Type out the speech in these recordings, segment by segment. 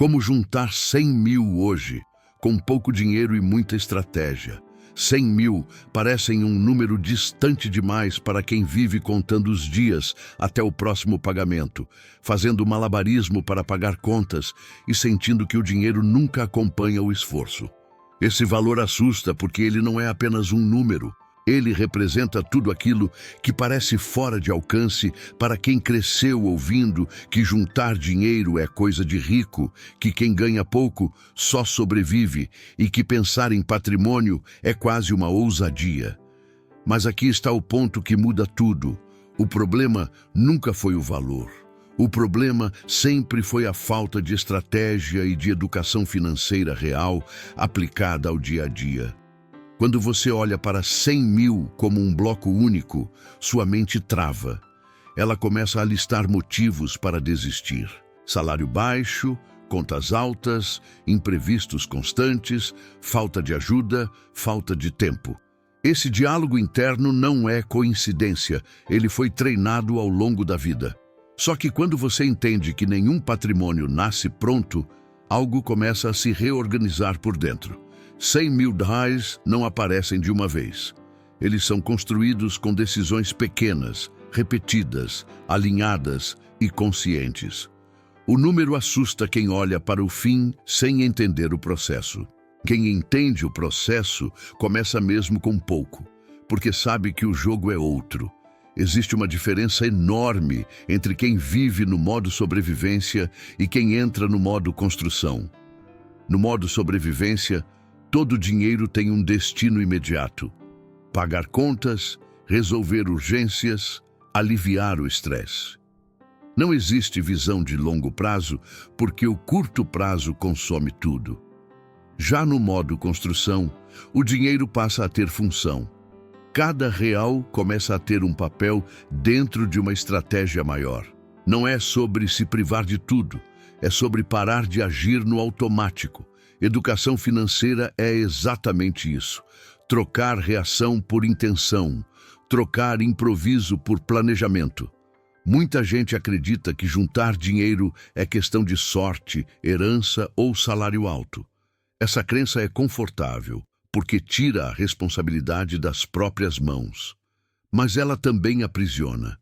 Como juntar 100 mil hoje, com pouco dinheiro e muita estratégia? 100 mil parecem um número distante demais para quem vive contando os dias até o próximo pagamento, fazendo malabarismo para pagar contas e sentindo que o dinheiro nunca acompanha o esforço. Esse valor assusta porque ele não é apenas um número. Ele representa tudo aquilo que parece fora de alcance para quem cresceu ouvindo que juntar dinheiro é coisa de rico, que quem ganha pouco só sobrevive e que pensar em patrimônio é quase uma ousadia. Mas aqui está o ponto que muda tudo. O problema nunca foi o valor. O problema sempre foi a falta de estratégia e de educação financeira real aplicada ao dia a dia. Quando você olha para 100 mil como um bloco único, sua mente trava. Ela começa a listar motivos para desistir. Salário baixo, contas altas, imprevistos constantes, falta de ajuda, falta de tempo. Esse diálogo interno não é coincidência, ele foi treinado ao longo da vida. Só que quando você entende que nenhum patrimônio nasce pronto, algo começa a se reorganizar por dentro. 100 mil reais não aparecem de uma vez. Eles são construídos com decisões pequenas, repetidas, alinhadas e conscientes. O número assusta quem olha para o fim sem entender o processo. Quem entende o processo começa mesmo com pouco, porque sabe que o jogo é outro. Existe uma diferença enorme entre quem vive no modo sobrevivência e quem entra no modo construção. No modo sobrevivência, todo dinheiro tem um destino imediato: pagar contas, resolver urgências, aliviar o estresse. Não existe visão de longo prazo porque o curto prazo consome tudo. Já no modo construção, o dinheiro passa a ter função. Cada real começa a ter um papel dentro de uma estratégia maior. Não é sobre se privar de tudo, é sobre parar de agir no automático. Educação financeira é exatamente isso. Trocar reação por intenção, trocar improviso por planejamento. Muita gente acredita que juntar dinheiro é questão de sorte, herança ou salário alto. Essa crença é confortável, porque tira a responsabilidade das próprias mãos. Mas ela também aprisiona,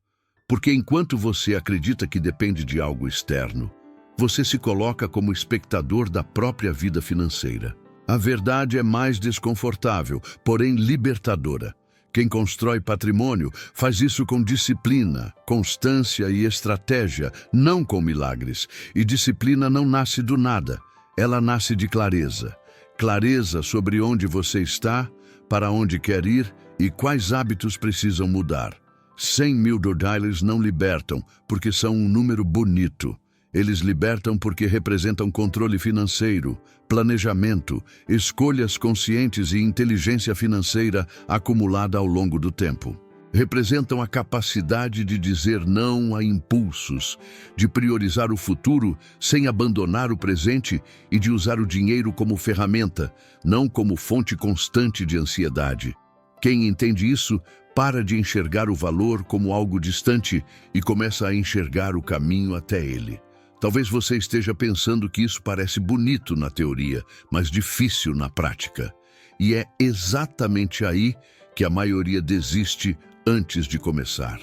porque enquanto você acredita que depende de algo externo, você se coloca como espectador da própria vida financeira. A verdade é mais desconfortável, porém libertadora. Quem constrói patrimônio faz isso com disciplina, constância e estratégia, não com milagres. E disciplina não nasce do nada, ela nasce de clareza. Clareza sobre onde você está, para onde quer ir e quais hábitos precisam mudar. 100 mil reais não libertam porque são um número bonito. Eles libertam porque representam controle financeiro, planejamento, escolhas conscientes e inteligência financeira acumulada ao longo do tempo. Representam a capacidade de dizer não a impulsos, de priorizar o futuro sem abandonar o presente e de usar o dinheiro como ferramenta, não como fonte constante de ansiedade. Quem entende isso, para de enxergar o valor como algo distante e começa a enxergar o caminho até ele. Talvez você esteja pensando que isso parece bonito na teoria, mas difícil na prática. E é exatamente aí que a maioria desiste antes de começar,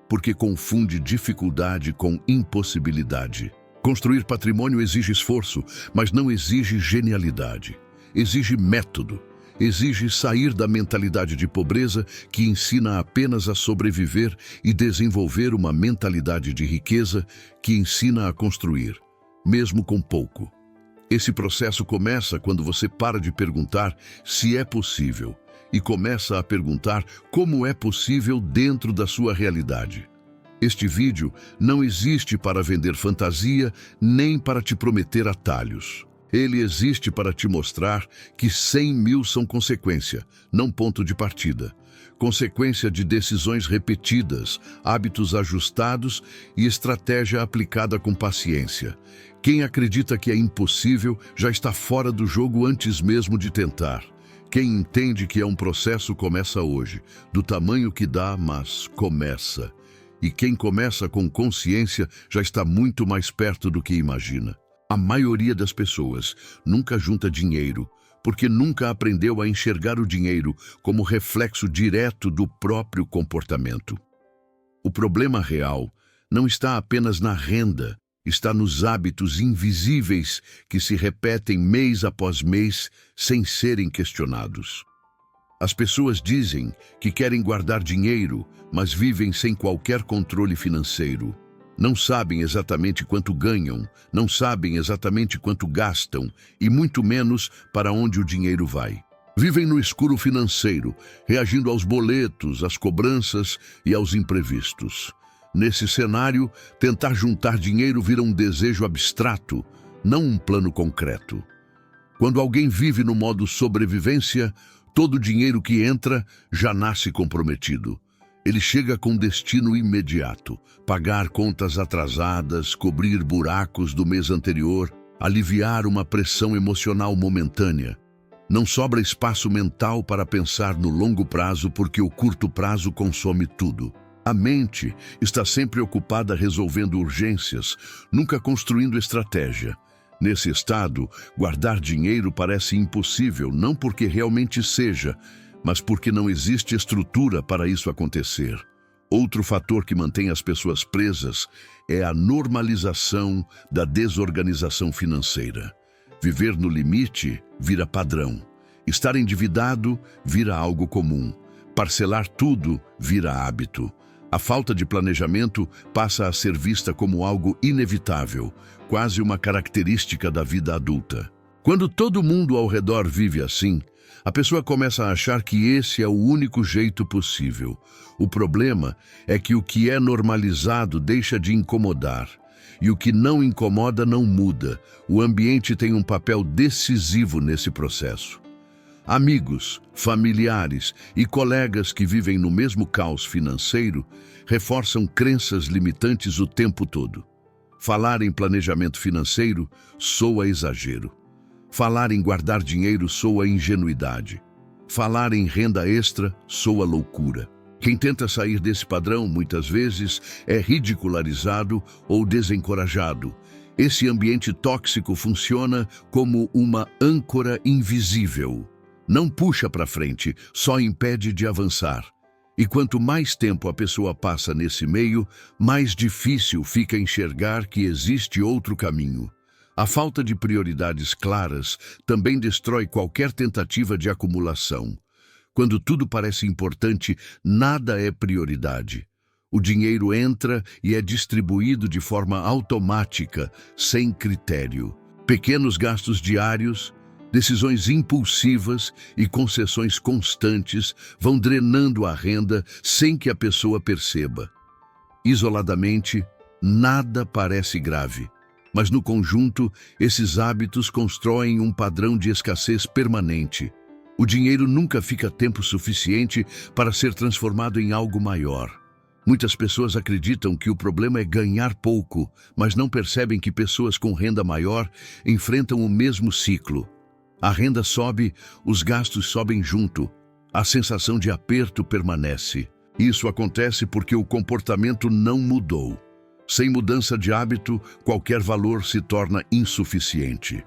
porque confunde dificuldade com impossibilidade. Construir patrimônio exige esforço, mas não exige genialidade. Exige método. Exige sair da mentalidade de pobreza que ensina apenas a sobreviver e desenvolver uma mentalidade de riqueza que ensina a construir, mesmo com pouco. Esse processo começa quando você para de perguntar se é possível e começa a perguntar como é possível dentro da sua realidade. Este vídeo não existe para vender fantasia nem para te prometer atalhos. Ele existe para te mostrar que 100 mil são consequência, não ponto de partida. Consequência de decisões repetidas, hábitos ajustados e estratégia aplicada com paciência. Quem acredita que é impossível já está fora do jogo antes mesmo de tentar. Quem entende que é um processo começa hoje, do tamanho que dá, mas começa. E quem começa com consciência já está muito mais perto do que imagina. A maioria das pessoas nunca junta dinheiro porque nunca aprendeu a enxergar o dinheiro como reflexo direto do próprio comportamento. O problema real não está apenas na renda, está nos hábitos invisíveis que se repetem mês após mês sem serem questionados. As pessoas dizem que querem guardar dinheiro, mas vivem sem qualquer controle financeiro. Não sabem exatamente quanto ganham, não sabem exatamente quanto gastam e muito menos para onde o dinheiro vai. Vivem no escuro financeiro, reagindo aos boletos, às cobranças e aos imprevistos. Nesse cenário, tentar juntar dinheiro vira um desejo abstrato, não um plano concreto. Quando alguém vive no modo sobrevivência, todo o dinheiro que entra já nasce comprometido. Ele chega com destino imediato: pagar contas atrasadas, cobrir buracos do mês anterior, aliviar uma pressão emocional momentânea. Não sobra espaço mental para pensar no longo prazo porque o curto prazo consome tudo. A mente está sempre ocupada resolvendo urgências, nunca construindo estratégia. Nesse estado, guardar dinheiro parece impossível, não porque realmente seja, mas porque não existe estrutura para isso acontecer. Outro fator que mantém as pessoas presas é a normalização da desorganização financeira. Viver no limite vira padrão. Estar endividado vira algo comum. Parcelar tudo vira hábito. A falta de planejamento passa a ser vista como algo inevitável, quase uma característica da vida adulta. Quando todo mundo ao redor vive assim, a pessoa começa a achar que esse é o único jeito possível. O problema é que o que é normalizado deixa de incomodar. E o que não incomoda não muda. O ambiente tem um papel decisivo nesse processo. Amigos, familiares e colegas que vivem no mesmo caos financeiro reforçam crenças limitantes o tempo todo. Falar em planejamento financeiro soa exagero. Falar em guardar dinheiro soa ingenuidade. Falar em renda extra soa loucura. Quem tenta sair desse padrão, muitas vezes, é ridicularizado ou desencorajado. Esse ambiente tóxico funciona como uma âncora invisível. Não puxa para frente, só impede de avançar. E quanto mais tempo a pessoa passa nesse meio, mais difícil fica enxergar que existe outro caminho. A falta de prioridades claras também destrói qualquer tentativa de acumulação. Quando tudo parece importante, nada é prioridade. O dinheiro entra e é distribuído de forma automática, sem critério. Pequenos gastos diários, decisões impulsivas e concessões constantes vão drenando a renda sem que a pessoa perceba. Isoladamente, nada parece grave, mas no conjunto, esses hábitos constroem um padrão de escassez permanente. O dinheiro nunca fica tempo suficiente para ser transformado em algo maior. Muitas pessoas acreditam que o problema é ganhar pouco, mas não percebem que pessoas com renda maior enfrentam o mesmo ciclo. A renda sobe, os gastos sobem junto. A sensação de aperto permanece. Isso acontece porque o comportamento não mudou. Sem mudança de hábito, qualquer valor se torna insuficiente.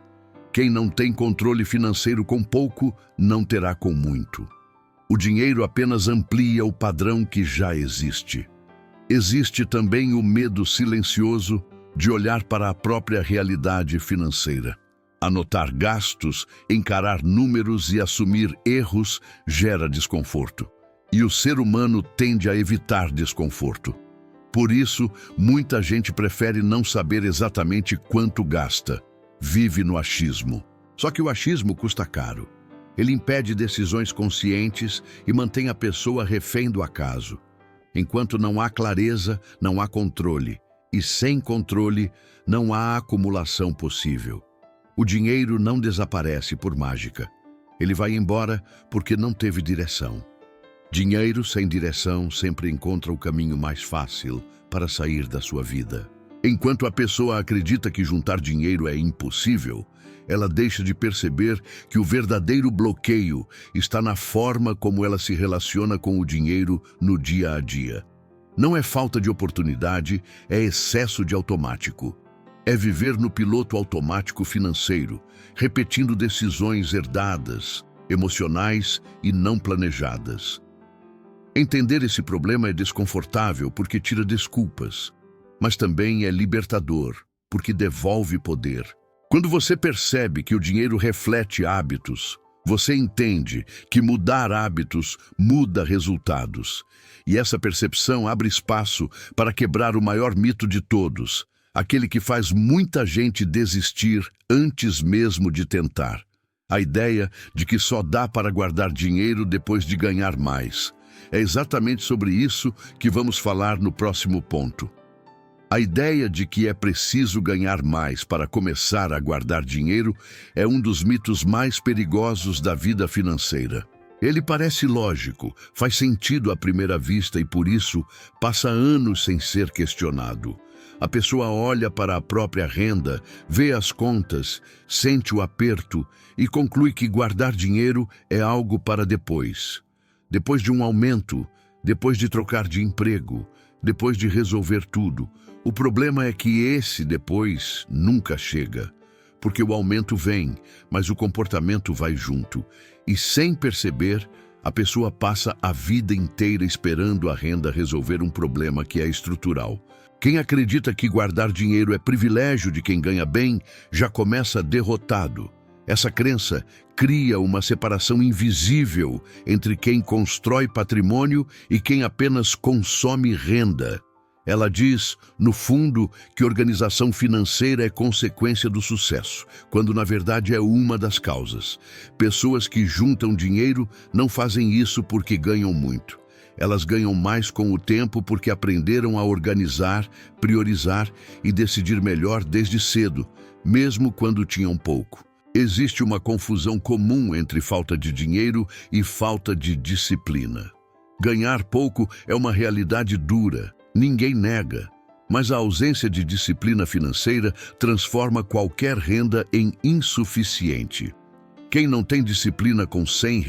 Quem não tem controle financeiro com pouco, não terá com muito. O dinheiro apenas amplia o padrão que já existe. Existe também o medo silencioso de olhar para a própria realidade financeira. Anotar gastos, encarar números e assumir erros gera desconforto. E o ser humano tende a evitar desconforto. Por isso, muita gente prefere não saber exatamente quanto gasta. Vive no achismo. Só que o achismo custa caro. Ele impede decisões conscientes e mantém a pessoa refém do acaso. Enquanto não há clareza, não há controle. E sem controle, não há acumulação possível. O dinheiro não desaparece por mágica. Ele vai embora porque não teve direção. Dinheiro sem direção sempre encontra o caminho mais fácil para sair da sua vida. Enquanto a pessoa acredita que juntar dinheiro é impossível, ela deixa de perceber que o verdadeiro bloqueio está na forma como ela se relaciona com o dinheiro no dia a dia. Não é falta de oportunidade, é excesso de automático. É viver no piloto automático financeiro, repetindo decisões herdadas, emocionais e não planejadas. Entender esse problema é desconfortável porque tira desculpas, mas também é libertador porque devolve poder. Quando você percebe que o dinheiro reflete hábitos, você entende que mudar hábitos muda resultados. E essa percepção abre espaço para quebrar o maior mito de todos, aquele que faz muita gente desistir antes mesmo de tentar. A ideia de que só dá para guardar dinheiro depois de ganhar mais. É exatamente sobre isso que vamos falar no próximo ponto. A ideia de que é preciso ganhar mais para começar a guardar dinheiro é um dos mitos mais perigosos da vida financeira. Ele parece lógico, faz sentido à primeira vista e por isso passa anos sem ser questionado. A pessoa olha para a própria renda, vê as contas, sente o aperto e conclui que guardar dinheiro é algo para depois. Depois de um aumento, depois de trocar de emprego, depois de resolver tudo. O problema é que esse depois nunca chega, porque o aumento vem, mas o comportamento vai junto. E sem perceber, a pessoa passa a vida inteira esperando a renda resolver um problema que é estrutural. Quem acredita que guardar dinheiro é privilégio de quem ganha bem, já começa derrotado. Essa crença cria uma separação invisível entre quem constrói patrimônio e quem apenas consome renda. Ela diz, no fundo, que organização financeira é consequência do sucesso, quando na verdade é uma das causas. Pessoas que juntam dinheiro não fazem isso porque ganham muito. Elas ganham mais com o tempo porque aprenderam a organizar, priorizar e decidir melhor desde cedo, mesmo quando tinham pouco. Existe uma confusão comum entre falta de dinheiro e falta de disciplina. Ganhar pouco é uma realidade dura, ninguém nega, mas a ausência de disciplina financeira transforma qualquer renda em insuficiente. Quem não tem disciplina com R$ 100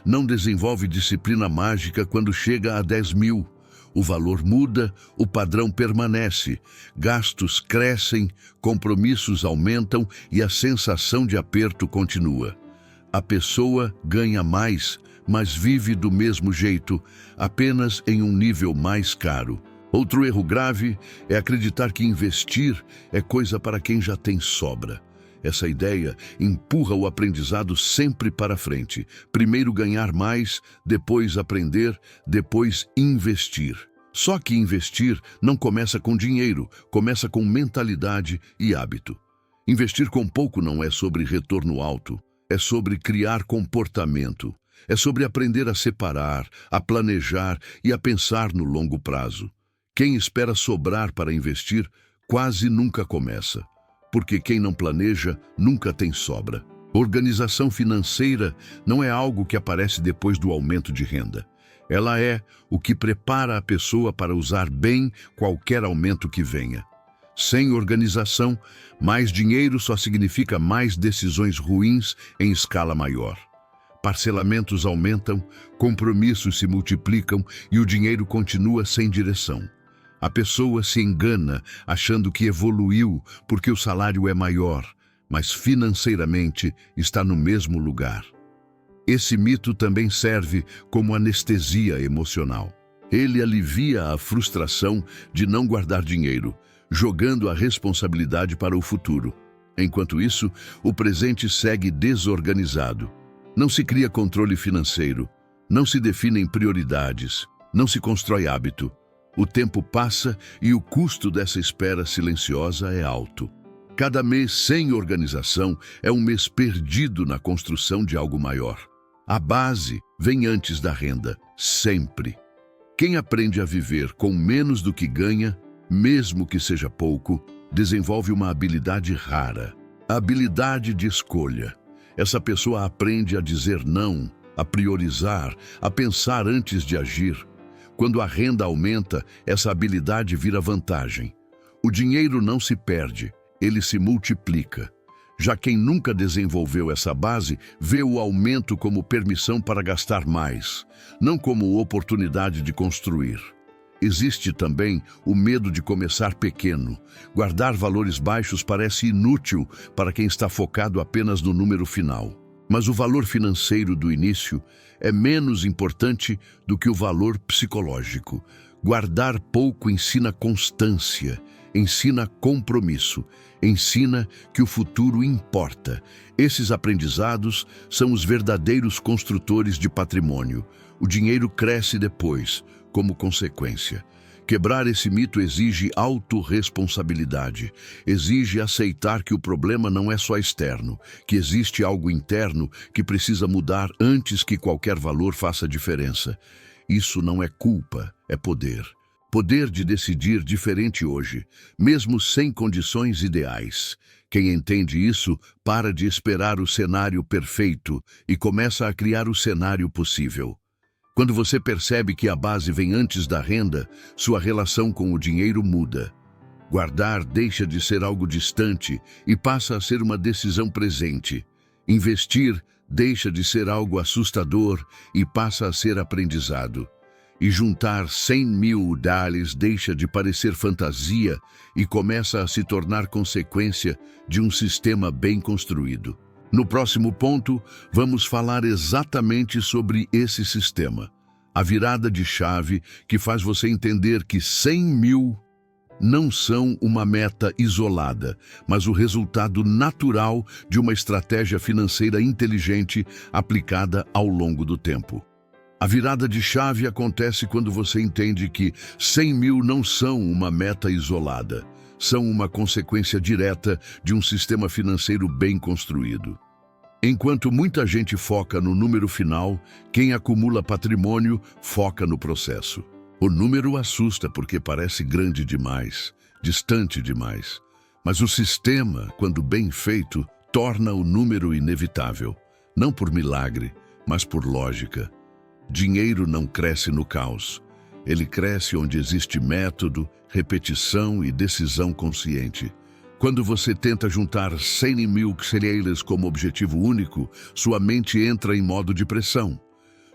não desenvolve disciplina mágica quando chega a 10 mil. O valor muda, o padrão permanece, gastos crescem, compromissos aumentam e a sensação de aperto continua. A pessoa ganha mais, mas vive do mesmo jeito, apenas em um nível mais caro. Outro erro grave é acreditar que investir é coisa para quem já tem sobra. Essa ideia empurra o aprendizado sempre para frente. Primeiro ganhar mais, depois aprender, depois investir. Só que investir não começa com dinheiro, começa com mentalidade e hábito. Investir com pouco não é sobre retorno alto, é sobre criar comportamento. É sobre aprender a separar, a planejar e a pensar no longo prazo. Quem espera sobrar para investir quase nunca começa. Porque quem não planeja nunca tem sobra. Organização financeira não é algo que aparece depois do aumento de renda. Ela é o que prepara a pessoa para usar bem qualquer aumento que venha. Sem organização, mais dinheiro só significa mais decisões ruins em escala maior. Parcelamentos aumentam, compromissos se multiplicam e o dinheiro continua sem direção. A pessoa se engana achando que evoluiu porque o salário é maior, mas financeiramente está no mesmo lugar. Esse mito também serve como anestesia emocional. Ele alivia a frustração de não guardar dinheiro, jogando a responsabilidade para o futuro. Enquanto isso, o presente segue desorganizado. Não se cria controle financeiro, não se definem prioridades, não se constrói hábito. O tempo passa e o custo dessa espera silenciosa é alto. Cada mês sem organização é um mês perdido na construção de algo maior. A base vem antes da renda, sempre. Quem aprende a viver com menos do que ganha, mesmo que seja pouco, desenvolve uma habilidade rara, a habilidade de escolha. Essa pessoa aprende a dizer não, a priorizar, a pensar antes de agir. Quando a renda aumenta, essa habilidade vira vantagem. O dinheiro não se perde, ele se multiplica. Já quem nunca desenvolveu essa base, vê o aumento como permissão para gastar mais, não como oportunidade de construir. Existe também o medo de começar pequeno. Guardar valores baixos parece inútil para quem está focado apenas no número final. Mas o valor financeiro do início é menos importante do que o valor psicológico. Guardar pouco ensina constância, ensina compromisso, ensina que o futuro importa. Esses aprendizados são os verdadeiros construtores de patrimônio. O dinheiro cresce depois, como consequência. Quebrar esse mito exige autorresponsabilidade, exige aceitar que o problema não é só externo, que existe algo interno que precisa mudar antes que qualquer valor faça diferença. Isso não é culpa, é poder. Poder de decidir diferente hoje, mesmo sem condições ideais. Quem entende isso, para de esperar o cenário perfeito e começa a criar o cenário possível. Quando você percebe que a base vem antes da renda, sua relação com o dinheiro muda. Guardar deixa de ser algo distante e passa a ser uma decisão presente. Investir deixa de ser algo assustador e passa a ser aprendizado. E juntar 100 mil dólares deixa de parecer fantasia e começa a se tornar consequência de um sistema bem construído. No próximo ponto, vamos falar exatamente sobre esse sistema. A virada de chave que faz você entender que 100 mil não são uma meta isolada, mas o resultado natural de uma estratégia financeira inteligente aplicada ao longo do tempo. A virada de chave acontece quando você entende que 100 mil não são uma meta isolada, são uma consequência direta de um sistema financeiro bem construído. Enquanto muita gente foca no número final, quem acumula patrimônio foca no processo. O número assusta porque parece grande demais, distante demais. Mas o sistema, quando bem feito, torna o número inevitável. Não por milagre, mas por lógica. Dinheiro não cresce no caos. Ele cresce onde existe método, repetição e decisão consciente. Quando você tenta juntar 100 mil cereais como objetivo único, sua mente entra em modo de pressão.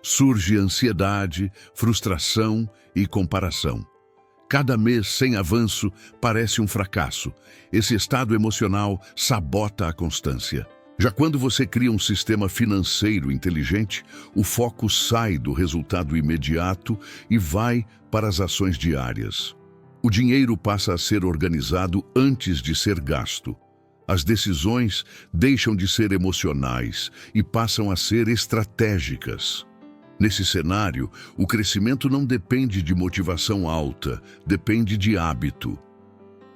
Surge ansiedade, frustração e comparação. Cada mês sem avanço parece um fracasso. Esse estado emocional sabota a constância. Já quando você cria um sistema financeiro inteligente, o foco sai do resultado imediato e vai para as ações diárias. O dinheiro passa a ser organizado antes de ser gasto. As decisões deixam de ser emocionais e passam a ser estratégicas. Nesse cenário, o crescimento não depende de motivação alta, depende de hábito.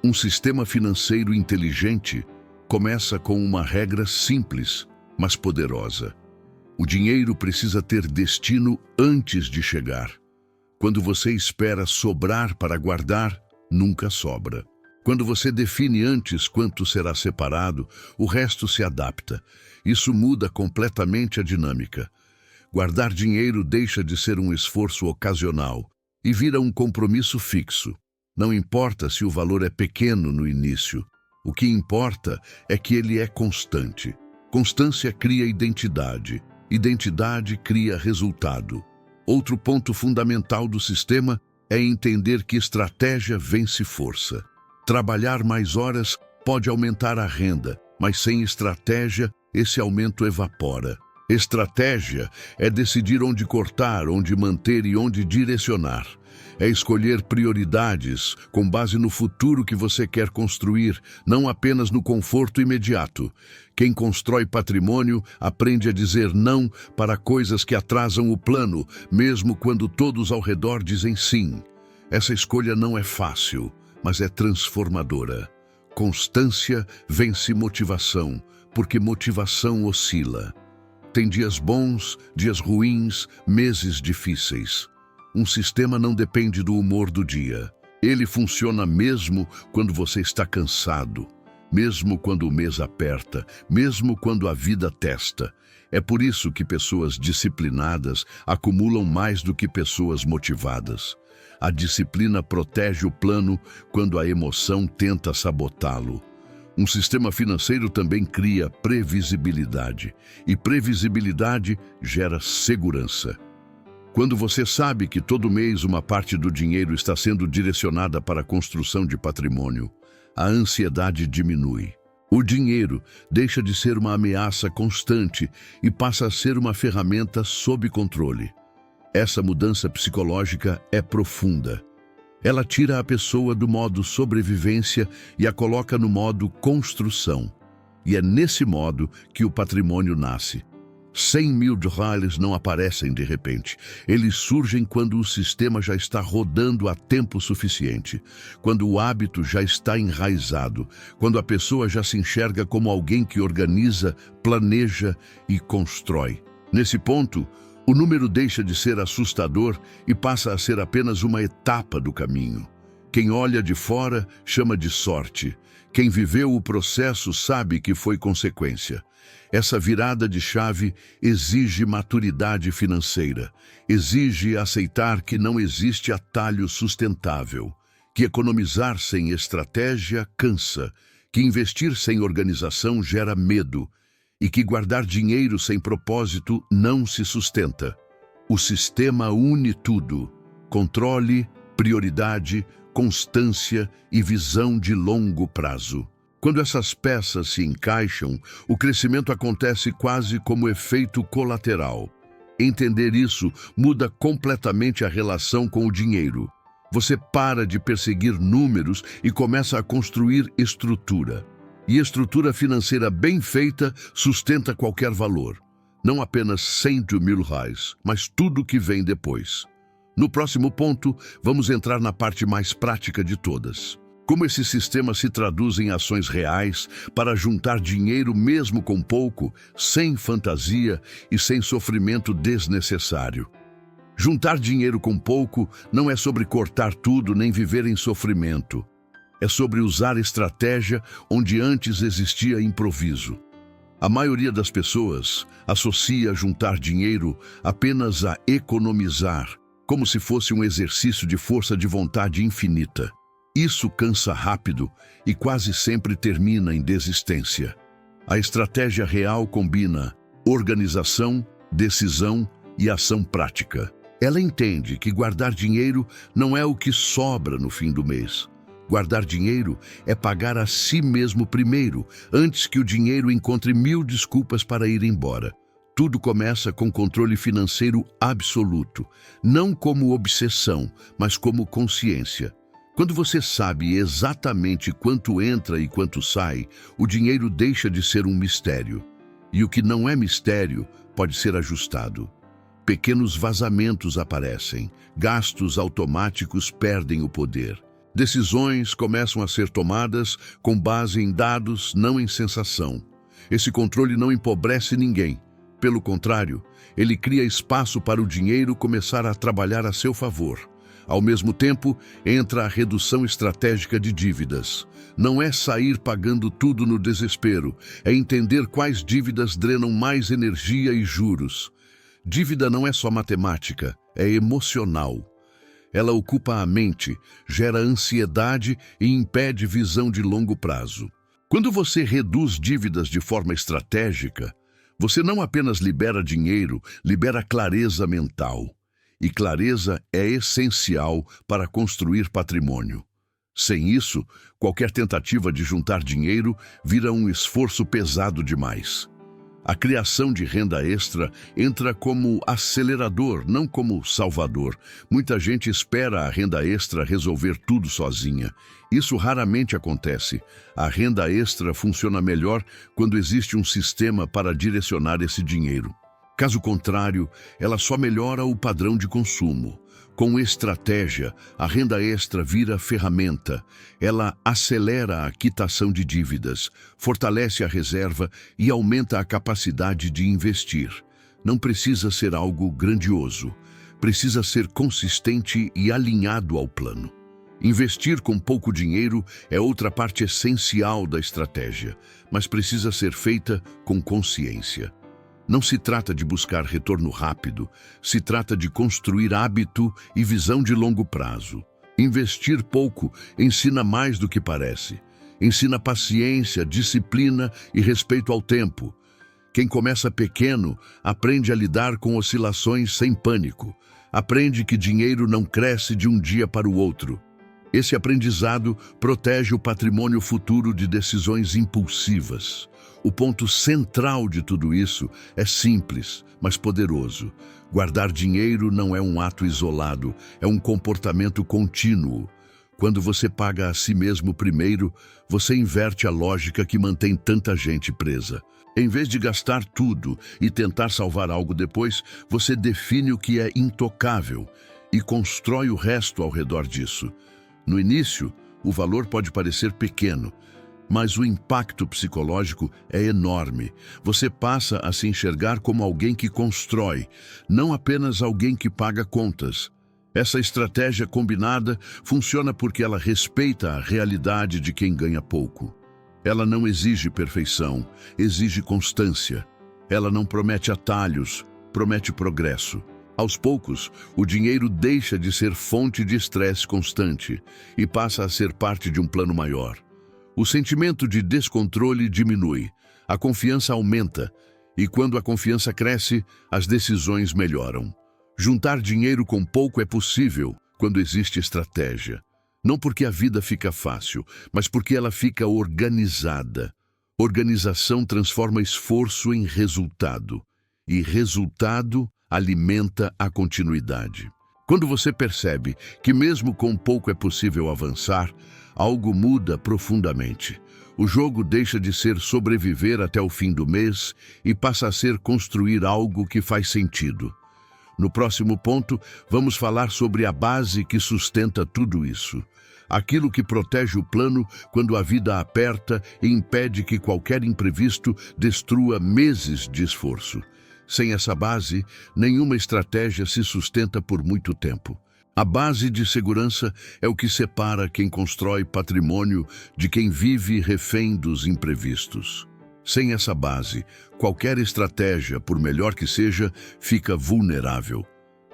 Um sistema financeiro inteligente começa com uma regra simples, mas poderosa. O dinheiro precisa ter destino antes de chegar. Quando você espera sobrar para guardar, nunca sobra. Quando você define antes quanto será separado, o resto se adapta. Isso muda completamente a dinâmica. Guardar dinheiro deixa de ser um esforço ocasional e vira um compromisso fixo. Não importa se o valor é pequeno no início. O que importa é que ele é constante. Constância cria identidade. Identidade cria resultado. Outro ponto fundamental do sistema é entender que estratégia vence força. Trabalhar mais horas pode aumentar a renda, mas sem estratégia, esse aumento evapora. Estratégia é decidir onde cortar, onde manter e onde direcionar. É escolher prioridades com base no futuro que você quer construir, não apenas no conforto imediato. Quem constrói patrimônio aprende a dizer não para coisas que atrasam o plano, mesmo quando todos ao redor dizem sim. Essa escolha não é fácil, mas é transformadora. Constância vence motivação, porque motivação oscila. Tem dias bons, dias ruins, meses difíceis. Um sistema não depende do humor do dia. Ele funciona mesmo quando você está cansado, mesmo quando o mês aperta, mesmo quando a vida testa. É por isso que pessoas disciplinadas acumulam mais do que pessoas motivadas. A disciplina protege o plano quando a emoção tenta sabotá-lo. Um sistema financeiro também cria previsibilidade, e previsibilidade gera segurança. Quando você sabe que todo mês uma parte do dinheiro está sendo direcionada para a construção de patrimônio, a ansiedade diminui. O dinheiro deixa de ser uma ameaça constante e passa a ser uma ferramenta sob controle. Essa mudança psicológica é profunda. Ela tira a pessoa do modo sobrevivência e a coloca no modo construção. E é nesse modo que o patrimônio nasce. 100 mil dólares não aparecem de repente. Eles surgem quando o sistema já está rodando há tempo suficiente, quando o hábito já está enraizado, quando a pessoa já se enxerga como alguém que organiza, planeja e constrói. Nesse ponto, o número deixa de ser assustador e passa a ser apenas uma etapa do caminho. Quem olha de fora chama de sorte. Quem viveu o processo sabe que foi consequência. Essa virada de chave exige maturidade financeira, exige aceitar que não existe atalho sustentável, que economizar sem estratégia cansa, que investir sem organização gera medo e que guardar dinheiro sem propósito não se sustenta. O sistema une tudo: controle, prioridade, constância e visão de longo prazo. Quando essas peças se encaixam, o crescimento acontece quase como efeito colateral. Entender isso muda completamente a relação com o dinheiro. Você para de perseguir números e começa a construir estrutura. E estrutura financeira bem feita sustenta qualquer valor. Não apenas 100 mil reais, mas tudo que vem depois. No próximo ponto, vamos entrar na parte mais prática de todas. Como esse sistema se traduz em ações reais para juntar dinheiro mesmo com pouco, sem fantasia e sem sofrimento desnecessário. Juntar dinheiro com pouco não é sobre cortar tudo nem viver em sofrimento. É sobre usar estratégia onde antes existia improviso. A maioria das pessoas associa juntar dinheiro apenas a economizar, como se fosse um exercício de força de vontade infinita. Isso cansa rápido e quase sempre termina em desistência. A estratégia real combina organização, decisão e ação prática. Ela entende que guardar dinheiro não é o que sobra no fim do mês. Guardar dinheiro é pagar a si mesmo primeiro, antes que o dinheiro encontre 1000 desculpas para ir embora. Tudo começa com controle financeiro absoluto, não como obsessão, mas como consciência. Quando você sabe exatamente quanto entra e quanto sai, o dinheiro deixa de ser um mistério. E o que não é mistério pode ser ajustado. Pequenos vazamentos aparecem, gastos automáticos perdem o poder. Decisões começam a ser tomadas com base em dados, não em sensação. Esse controle não empobrece ninguém. Pelo contrário, ele cria espaço para o dinheiro começar a trabalhar a seu favor. Ao mesmo tempo, entra a redução estratégica de dívidas. Não é sair pagando tudo no desespero, é entender quais dívidas drenam mais energia e juros. Dívida não é só matemática, é emocional. Ela ocupa a mente, gera ansiedade e impede visão de longo prazo. Quando você reduz dívidas de forma estratégica, você não apenas libera dinheiro, libera clareza mental. E clareza é essencial para construir patrimônio. Sem isso, qualquer tentativa de juntar dinheiro vira um esforço pesado demais. A criação de renda extra entra como acelerador, não como salvador. Muita gente espera a renda extra resolver tudo sozinha. Isso raramente acontece. A renda extra funciona melhor quando existe um sistema para direcionar esse dinheiro. Caso contrário, ela só melhora o padrão de consumo. Com estratégia, a renda extra vira ferramenta. Ela acelera a quitação de dívidas, fortalece a reserva e aumenta a capacidade de investir. Não precisa ser algo grandioso. Precisa ser consistente e alinhado ao plano. Investir com pouco dinheiro é outra parte essencial da estratégia, mas precisa ser feita com consciência. Não se trata de buscar retorno rápido, se trata de construir hábito e visão de longo prazo. Investir pouco ensina mais do que parece. Ensina paciência, disciplina e respeito ao tempo. Quem começa pequeno aprende a lidar com oscilações sem pânico. Aprende que dinheiro não cresce de um dia para o outro. Esse aprendizado protege o patrimônio futuro de decisões impulsivas. O ponto central de tudo isso é simples, mas poderoso. Guardar dinheiro não é um ato isolado, é um comportamento contínuo. Quando você paga a si mesmo primeiro, você inverte a lógica que mantém tanta gente presa. Em vez de gastar tudo e tentar salvar algo depois, você define o que é intocável e constrói o resto ao redor disso. No início, o valor pode parecer pequeno, mas o impacto psicológico é enorme. Você passa a se enxergar como alguém que constrói, não apenas alguém que paga contas. Essa estratégia combinada funciona porque ela respeita a realidade de quem ganha pouco. Ela não exige perfeição, exige constância. Ela não promete atalhos, promete progresso. Aos poucos, o dinheiro deixa de ser fonte de estresse constante e passa a ser parte de um plano maior. O sentimento de descontrole diminui, a confiança aumenta e quando a confiança cresce, as decisões melhoram. Juntar dinheiro com pouco é possível quando existe estratégia. Não porque a vida fica fácil, mas porque ela fica organizada. Organização transforma esforço em resultado, e resultado alimenta a continuidade. Quando você percebe que mesmo com pouco é possível avançar, algo muda profundamente. O jogo deixa de ser sobreviver até o fim do mês e passa a ser construir algo que faz sentido. No próximo ponto, vamos falar sobre a base que sustenta tudo isso. Aquilo que protege o plano quando a vida aperta e impede que qualquer imprevisto destrua meses de esforço. Sem essa base, nenhuma estratégia se sustenta por muito tempo. A base de segurança é o que separa quem constrói patrimônio de quem vive refém dos imprevistos. Sem essa base, qualquer estratégia, por melhor que seja, fica vulnerável.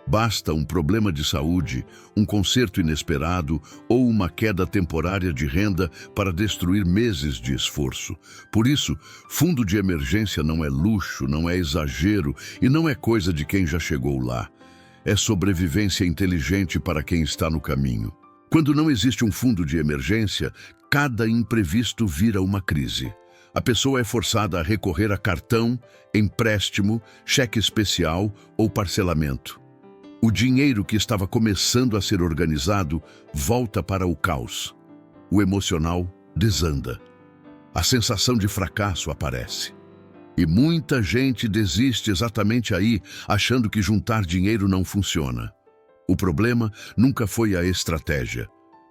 Basta um problema de saúde, um conserto inesperado ou uma queda temporária de renda para destruir meses de esforço. Por isso, fundo de emergência não é luxo, não é exagero e não é coisa de quem já chegou lá. É sobrevivência inteligente para quem está no caminho. Quando não existe um fundo de emergência, cada imprevisto vira uma crise. A pessoa é forçada a recorrer a cartão, empréstimo, cheque especial ou parcelamento. O dinheiro que estava começando a ser organizado volta para o caos. O emocional desanda. A sensação de fracasso aparece. E muita gente desiste exatamente aí, achando que juntar dinheiro não funciona. O problema nunca foi a estratégia,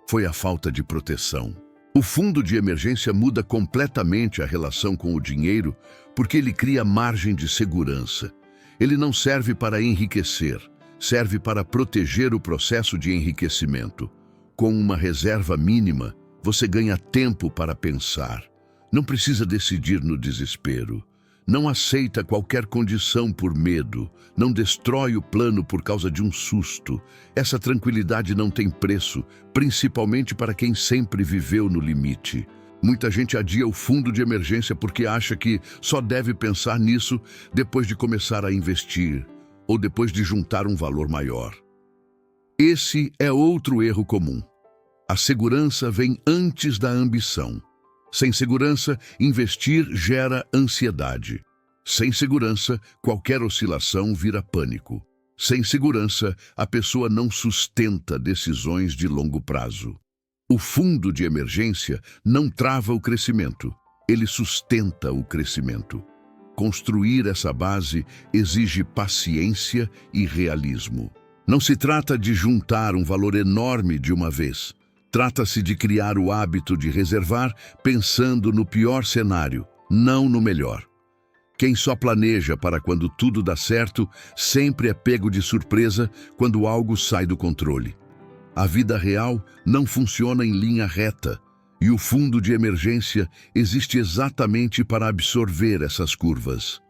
foi a falta de proteção. O fundo de emergência muda completamente a relação com o dinheiro porque ele cria margem de segurança. Ele não serve para enriquecer, serve para proteger o processo de enriquecimento. Com uma reserva mínima, você ganha tempo para pensar. Não precisa decidir no desespero. Não aceita qualquer condição por medo. Não destrói o plano por causa de um susto. Essa tranquilidade não tem preço, principalmente para quem sempre viveu no limite. Muita gente adia o fundo de emergência porque acha que só deve pensar nisso depois de começar a investir ou depois de juntar um valor maior. Esse é outro erro comum. A segurança vem antes da ambição. Sem segurança, investir gera ansiedade. Sem segurança, qualquer oscilação vira pânico. Sem segurança, a pessoa não sustenta decisões de longo prazo. O fundo de emergência não trava o crescimento, ele sustenta o crescimento. Construir essa base exige paciência e realismo. Não se trata de juntar um valor enorme de uma vez. Trata-se de criar o hábito de reservar pensando no pior cenário, não no melhor. Quem só planeja para quando tudo dá certo, sempre é pego de surpresa quando algo sai do controle. A vida real não funciona em linha reta, e o fundo de emergência existe exatamente para absorver essas curvas.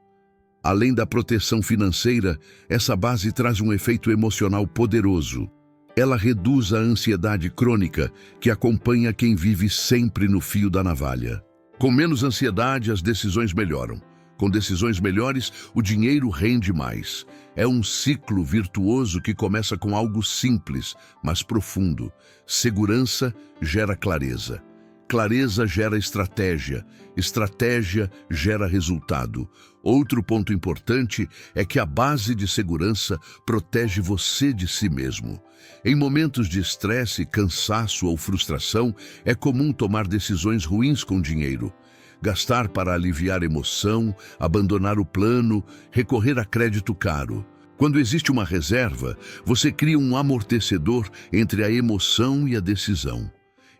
Além da proteção financeira, essa base traz um efeito emocional poderoso. Ela reduz a ansiedade crônica que acompanha quem vive sempre no fio da navalha. Com menos ansiedade, as decisões melhoram. Com decisões melhores, o dinheiro rende mais. É um ciclo virtuoso que começa com algo simples, mas profundo. Segurança gera clareza. Clareza gera estratégia. Estratégia gera resultado. Outro ponto importante é que a base de segurança protege você de si mesmo. Em momentos de estresse, cansaço ou frustração, é comum tomar decisões ruins com dinheiro. Gastar para aliviar emoção, abandonar o plano, recorrer a crédito caro. Quando existe uma reserva, você cria um amortecedor entre a emoção e a decisão.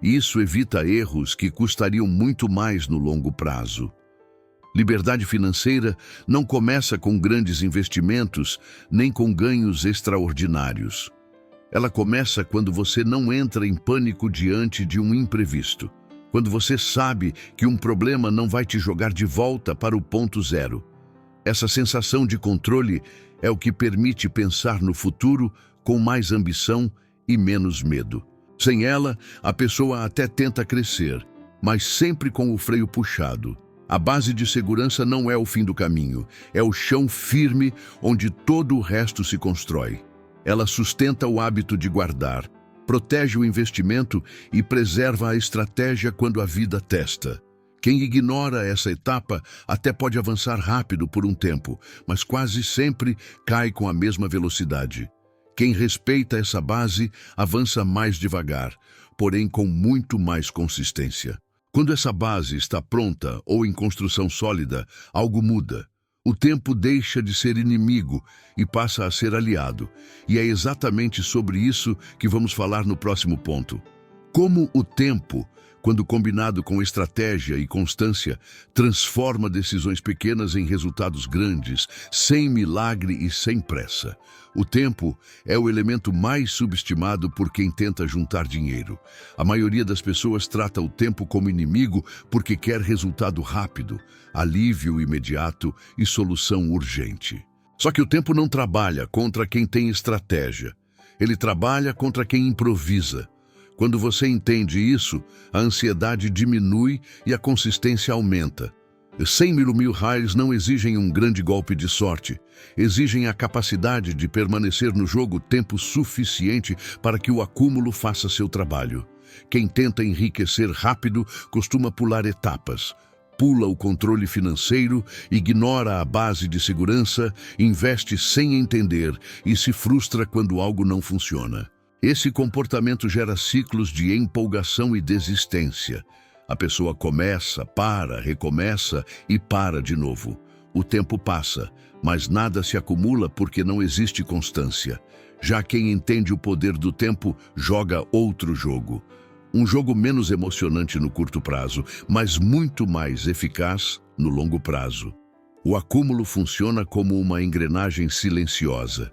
Isso evita erros que custariam muito mais no longo prazo. Liberdade financeira não começa com grandes investimentos, nem com ganhos extraordinários. Ela começa quando você não entra em pânico diante de um imprevisto. Quando você sabe que um problema não vai te jogar de volta para o ponto zero. Essa sensação de controle é o que permite pensar no futuro com mais ambição e menos medo. Sem ela, a pessoa até tenta crescer, mas sempre com o freio puxado. A base de segurança não é o fim do caminho, é o chão firme onde todo o resto se constrói. Ela sustenta o hábito de guardar, protege o investimento e preserva a estratégia quando a vida testa. Quem ignora essa etapa até pode avançar rápido por um tempo, mas quase sempre cai com a mesma velocidade. Quem respeita essa base avança mais devagar, porém com muito mais consistência. Quando essa base está pronta ou em construção sólida, algo muda. O tempo deixa de ser inimigo e passa a ser aliado. E é exatamente sobre isso que vamos falar no próximo ponto. Como o tempo, quando combinado com estratégia e constância, transforma decisões pequenas em resultados grandes, sem milagre e sem pressa. O tempo é o elemento mais subestimado por quem tenta juntar dinheiro. A maioria das pessoas trata o tempo como inimigo porque quer resultado rápido, alívio imediato e solução urgente. Só que o tempo não trabalha contra quem tem estratégia. Ele trabalha contra quem improvisa. Quando você entende isso, a ansiedade diminui e a consistência aumenta. 100 mil reais não exigem um grande golpe de sorte. Exigem a capacidade de permanecer no jogo tempo suficiente para que o acúmulo faça seu trabalho. Quem tenta enriquecer rápido costuma pular etapas. Pula o controle financeiro, ignora a base de segurança, investe sem entender e se frustra quando algo não funciona. Esse comportamento gera ciclos de empolgação e desistência. A pessoa começa, para, recomeça e para de novo. O tempo passa, mas nada se acumula porque não existe constância. Já quem entende o poder do tempo joga outro jogo. Um jogo menos emocionante no curto prazo, mas muito mais eficaz no longo prazo. O acúmulo funciona como uma engrenagem silenciosa.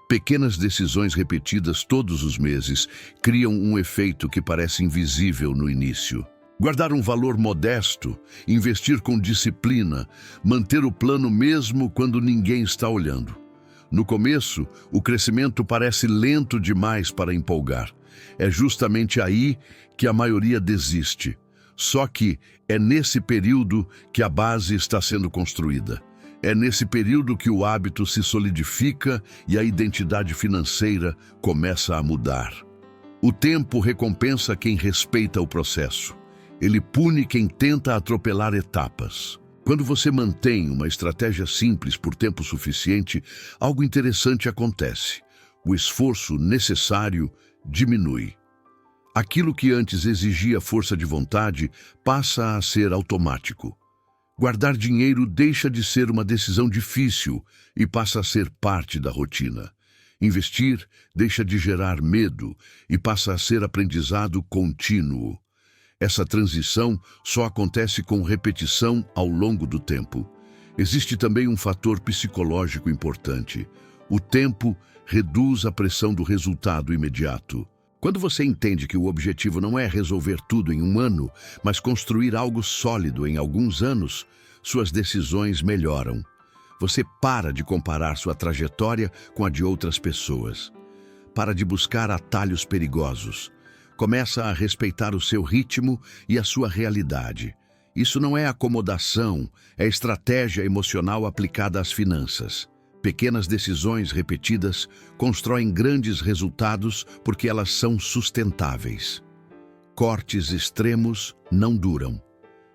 Pequenas decisões repetidas todos os meses criam um efeito que parece invisível no início. Guardar um valor modesto, investir com disciplina, manter o plano mesmo quando ninguém está olhando. No começo, o crescimento parece lento demais para empolgar. É justamente aí que a maioria desiste. Só que é nesse período que a base está sendo construída. É nesse período que o hábito se solidifica e a identidade financeira começa a mudar. O tempo recompensa quem respeita o processo. Ele pune quem tenta atropelar etapas. Quando você mantém uma estratégia simples por tempo suficiente, algo interessante acontece. O esforço necessário diminui. Aquilo que antes exigia força de vontade passa a ser automático. Guardar dinheiro deixa de ser uma decisão difícil e passa a ser parte da rotina. Investir deixa de gerar medo e passa a ser aprendizado contínuo. Essa transição só acontece com repetição ao longo do tempo. Existe também um fator psicológico importante. O tempo reduz a pressão do resultado imediato. Quando você entende que o objetivo não é resolver tudo em um ano, mas construir algo sólido em alguns anos, suas decisões melhoram. Você para de comparar sua trajetória com a de outras pessoas. Para de buscar atalhos perigosos. Começa a respeitar o seu ritmo e a sua realidade. Isso não é acomodação, é estratégia emocional aplicada às finanças. Pequenas decisões repetidas constroem grandes resultados porque elas são sustentáveis. Cortes extremos não duram.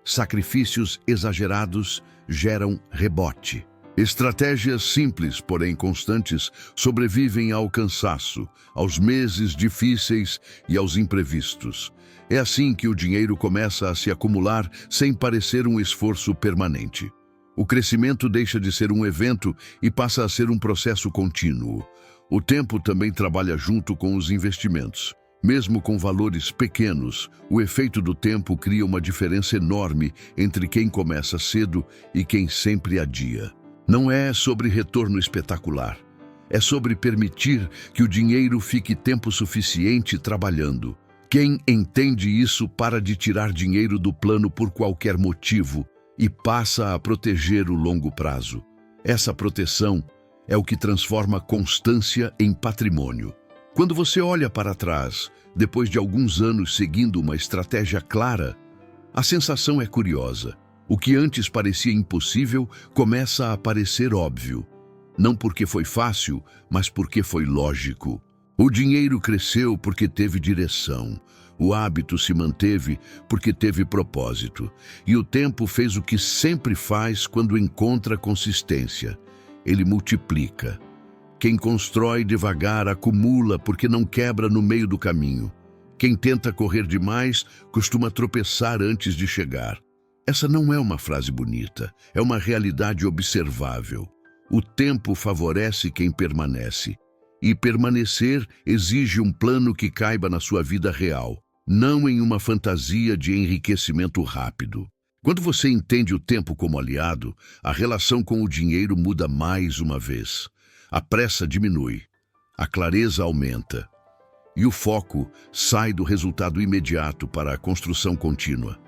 Sacrifícios exagerados geram rebote. Estratégias simples, porém constantes, sobrevivem ao cansaço, aos meses difíceis e aos imprevistos. É assim que o dinheiro começa a se acumular sem parecer um esforço permanente. O crescimento deixa de ser um evento e passa a ser um processo contínuo. O tempo também trabalha junto com os investimentos. Mesmo com valores pequenos, o efeito do tempo cria uma diferença enorme entre quem começa cedo e quem sempre adia. Não é sobre retorno espetacular. É sobre permitir que o dinheiro fique tempo suficiente trabalhando. Quem entende isso para de tirar dinheiro do plano por qualquer motivo e passa a proteger o longo prazo. Essa proteção é o que transforma constância em patrimônio. Quando você olha para trás, depois de alguns anos seguindo uma estratégia clara, a sensação é curiosa. O que antes parecia impossível começa a parecer óbvio. Não porque foi fácil, mas porque foi lógico. O dinheiro cresceu porque teve direção. O hábito se manteve porque teve propósito. E o tempo fez o que sempre faz quando encontra consistência. Ele multiplica. Quem constrói devagar acumula porque não quebra no meio do caminho. Quem tenta correr demais costuma tropeçar antes de chegar. Essa não é uma frase bonita, é uma realidade observável. O tempo favorece quem permanece. E permanecer exige um plano que caiba na sua vida real, não em uma fantasia de enriquecimento rápido. Quando você entende o tempo como aliado, a relação com o dinheiro muda mais uma vez. A pressa diminui, a clareza aumenta, e o foco sai do resultado imediato para a construção contínua.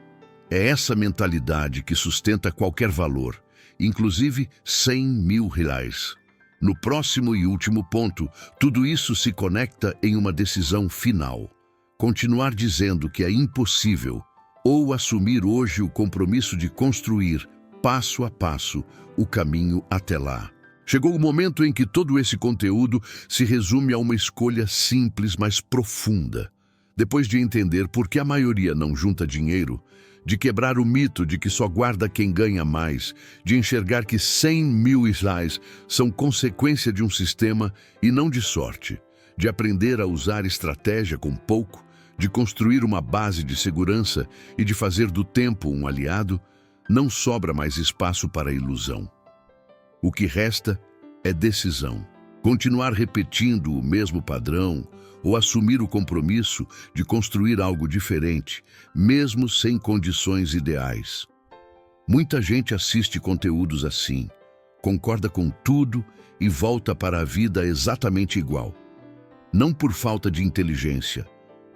É essa mentalidade que sustenta qualquer valor, inclusive R$100.000. No próximo e último ponto, tudo isso se conecta em uma decisão final. Continuar dizendo que é impossível ou assumir hoje o compromisso de construir, passo a passo, o caminho até lá. Chegou o momento em que todo esse conteúdo se resume a uma escolha simples, mas profunda. Depois de entender por que a maioria não junta dinheiro, de quebrar o mito de que só guarda quem ganha mais, de enxergar que R$100.000 são consequência de um sistema e não de sorte, de aprender a usar estratégia com pouco, de construir uma base de segurança e de fazer do tempo um aliado, não sobra mais espaço para ilusão. O que resta é decisão. Continuar repetindo o mesmo padrão ou assumir o compromisso de construir algo diferente, mesmo sem condições ideais. Muita gente assiste conteúdos assim, concorda com tudo e volta para a vida exatamente igual. Não por falta de inteligência,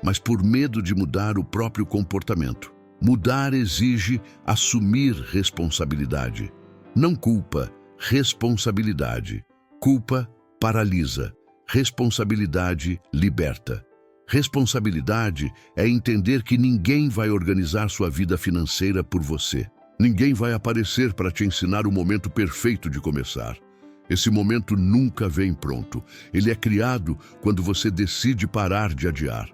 mas por medo de mudar o próprio comportamento. Mudar exige assumir responsabilidade. Não culpa, responsabilidade. Culpa paralisa. Responsabilidade liberta. Responsabilidade é entender que ninguém vai organizar sua vida financeira por você. Ninguém vai aparecer para te ensinar o momento perfeito de começar. Esse momento nunca vem pronto. Ele é criado quando você decide parar de adiar.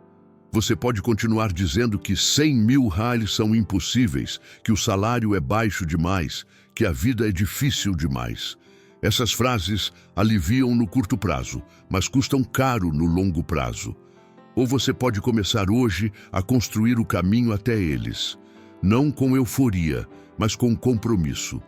Você pode continuar dizendo que R$100.000 são impossíveis, que o salário é baixo demais, que a vida é difícil demais. Essas frases aliviam no curto prazo, mas custam caro no longo prazo. Ou você pode começar hoje a construir o caminho até eles. Não com euforia, mas com compromisso.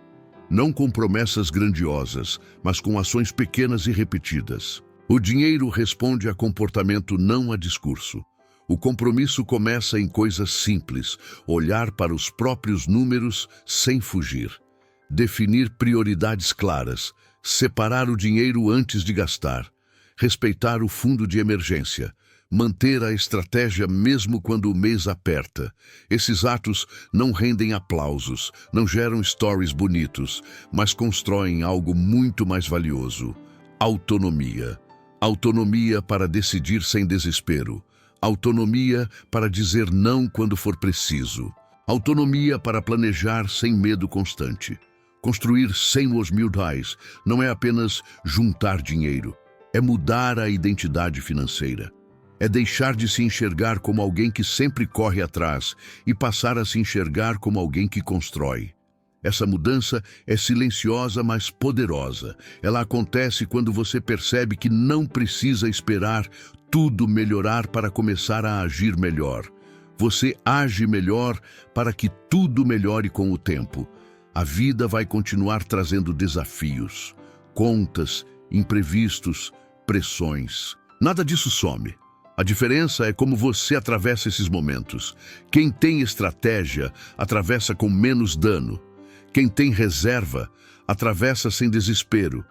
Não com promessas grandiosas, mas com ações pequenas e repetidas. O dinheiro responde a comportamento, não a discurso. O compromisso começa em coisas simples, olhar para os próprios números sem fugir. Definir prioridades claras, separar o dinheiro antes de gastar, respeitar o fundo de emergência, manter a estratégia mesmo quando o mês aperta. Esses atos não rendem aplausos, não geram stories bonitos, mas constroem algo muito mais valioso: autonomia. Autonomia para decidir sem desespero. Autonomia para dizer não quando for preciso. Autonomia para planejar sem medo constante. Construir sem os R$ 1.000 não é apenas juntar dinheiro, é mudar a identidade financeira. É deixar de se enxergar como alguém que sempre corre atrás e passar a se enxergar como alguém que constrói. Essa mudança é silenciosa, mas poderosa. Ela acontece quando você percebe que não precisa esperar tudo melhorar para começar a agir melhor. Você age melhor para que tudo melhore com o tempo. A vida vai continuar trazendo desafios, contas, imprevistos, pressões. Nada disso some. A diferença é como você atravessa esses momentos. Quem tem estratégia atravessa com menos dano. Quem tem reserva atravessa sem desespero.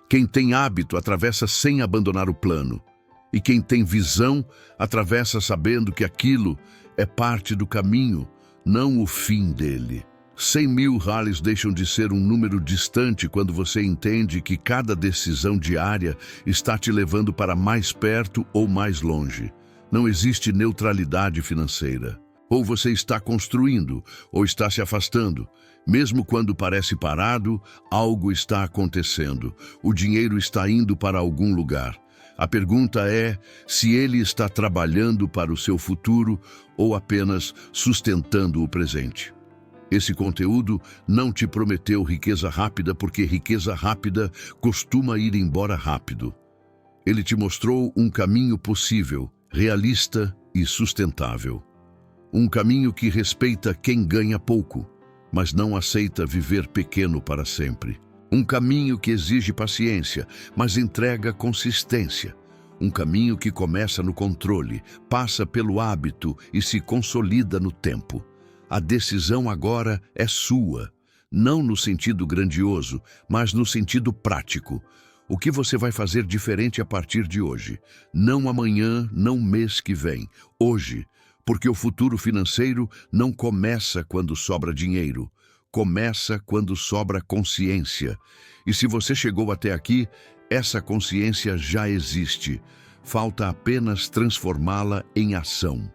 Quem tem hábito atravessa sem abandonar o plano. E quem tem visão atravessa sabendo que aquilo é parte do caminho, não o fim dele. 100.000 rallies deixam de ser um número distante quando você entende que cada decisão diária está te levando para mais perto ou mais longe. Não existe neutralidade financeira. Ou você está construindo, ou está se afastando. Mesmo quando parece parado, algo está acontecendo. O dinheiro está indo para algum lugar. A pergunta é se ele está trabalhando para o seu futuro ou apenas sustentando o presente. Esse conteúdo não te prometeu riqueza rápida, porque riqueza rápida costuma ir embora rápido. Ele te mostrou um caminho possível, realista e sustentável. Um caminho que respeita quem ganha pouco, mas não aceita viver pequeno para sempre. Um caminho que exige paciência, mas entrega consistência. Um caminho que começa no controle, passa pelo hábito e se consolida no tempo. A decisão agora é sua, não no sentido grandioso, mas no sentido prático. O que você vai fazer diferente a partir de hoje? Não amanhã, não mês que vem. Hoje, porque o futuro financeiro não começa quando sobra dinheiro. Começa quando sobra consciência. E se você chegou até aqui, essa consciência já existe. Falta apenas transformá-la em ação.